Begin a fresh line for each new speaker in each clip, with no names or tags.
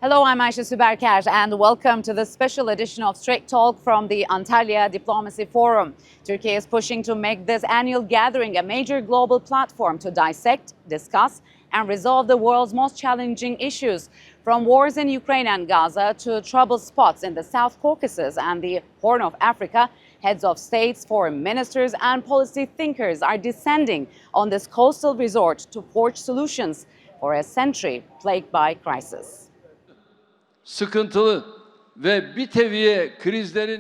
Hello, I'm Ayse Suberker and welcome to the special edition of Strait Talk from the Antalya Diplomacy Forum. Türkiye is pushing to make this annual gathering a major global platform to dissect, discuss and resolve the world's most challenging issues, from wars in Ukraine and Gaza to troubled spots in the South Caucasus and the Horn of Africa. Heads of states, foreign ministers and policy thinkers are descending on this coastal resort to forge solutions for a century plagued by crisis.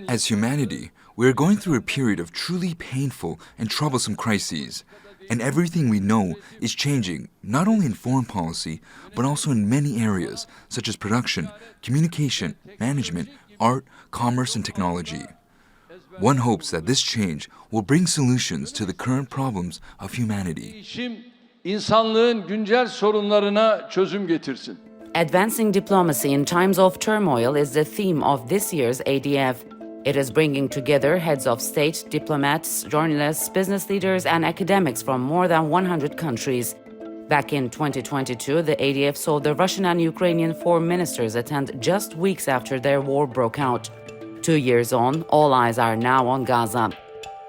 As humanity, we are going through a period of truly painful and troublesome crises, and everything we know is changing, not only in foreign policy, but also in many areas, such as production, communication, management, art, commerce, and technology. One hopes that this change will bring solutions to the current problems of humanity.
Advancing diplomacy in times of turmoil is the theme of this year's ADF. It is bringing together heads of state, diplomats, journalists, business leaders, and academics from more than 100 countries. Back in 2022, the ADF saw the Russian and Ukrainian foreign ministers attend just weeks after their war broke out. 2 years on, all eyes are now on Gaza.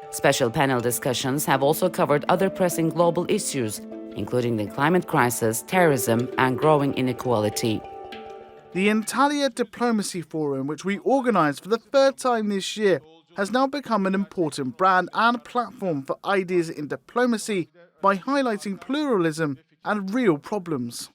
Special panel discussions have also covered other pressing global issues, including the climate crisis, terrorism, and growing inequality.
The Antalya Diplomacy Forum, which we organised for the third time this year, has now become an important brand and platform for ideas in diplomacy by highlighting pluralism and real problems.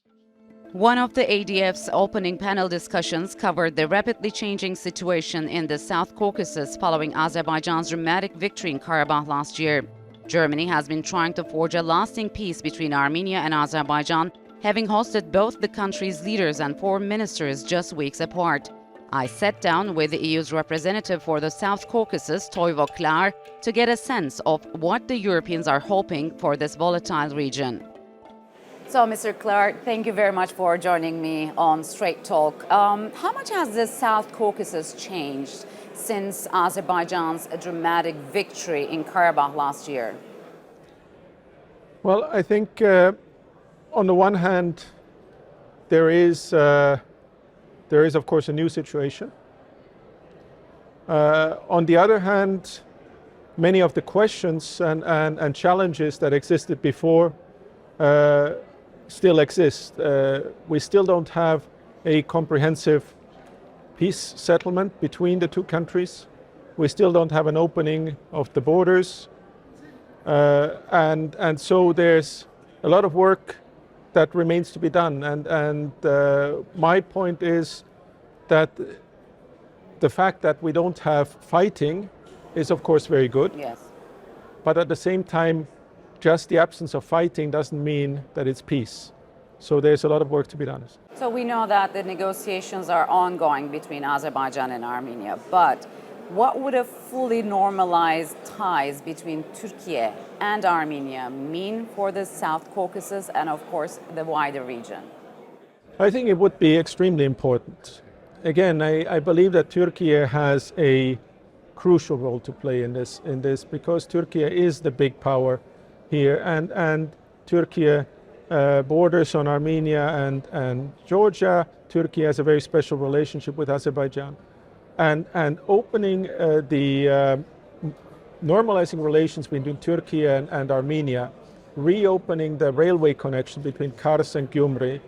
One of the ADF's opening panel discussions covered the rapidly changing situation in the South Caucasus following Azerbaijan's dramatic victory in Karabakh last year. Germany has been trying to forge a lasting peace between Armenia and Azerbaijan, having hosted both the countries' leaders and foreign ministers just weeks apart. I sat down with the EU's representative for the South Caucasus, Toivo Klaar, to get a sense of what the Europeans are hoping for this volatile region. So, Mr. Klaar, thank you very much for joining me on Strait Talk. How much has the South Caucasus changed since Azerbaijan's dramatic victory in Karabakh last year?
Well, I think on the one hand, there is of course a new situation. On the other hand, many of the questions and challenges that existed before still exist. We still don't have a comprehensive peace settlement between the two countries. We still don't have an opening of the borders. And so there's a lot of work that remains to be done. And my point is that the fact that we don't have fighting is of course very good.
Yes.
But at the same time, just the absence of fighting doesn't mean that it's peace. So there's a lot of work to be done.
So we know that the negotiations are ongoing between Azerbaijan and Armenia, but what would a fully normalized ties between Türkiye and Armenia mean for the South Caucasus and, of course, the wider region?
I think it would be extremely important. Again, I believe that Türkiye has a crucial role to play in this because Türkiye is the big power here, and Türkiye borders on Armenia and Georgia. Türkiye has a very special relationship with Azerbaijan. And opening normalizing relations between Türkiye and Armenia, reopening the railway connection between Kars and Gyumri,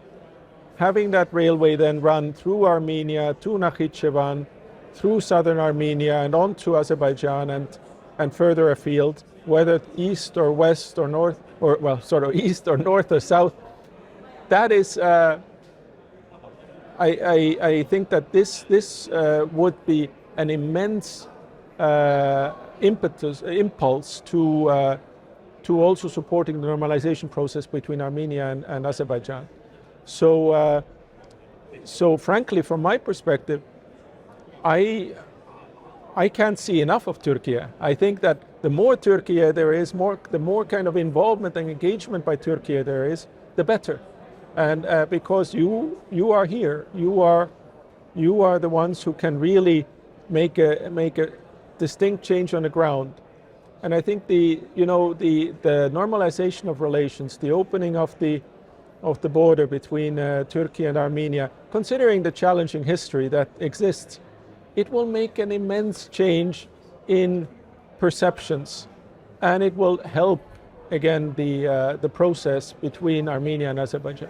having that railway then run through Armenia to Nakhichevan, through southern Armenia and on to Azerbaijan and further afield, whether east or west or north, or well, sort of east or north or south. That is, I think that this would be an immense impulse to also supporting the normalization process between Armenia and Azerbaijan. So frankly, from my perspective, I can't see enough of Türkiye. I think that the more Türkiye there is, the more kind of involvement and engagement by Türkiye there is, the better. And because you are here, you are the ones who can really make a distinct change on the ground. And I think the normalization of relations, the opening of the of the border between Türkiye and Armenia, considering the challenging history that exists, it will make an immense change in perceptions, and it will help, again, the process between Armenia and Azerbaijan.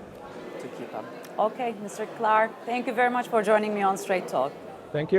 Okay, Mr. Klaar, thank you very much for joining me on Strait Talk.
Thank you.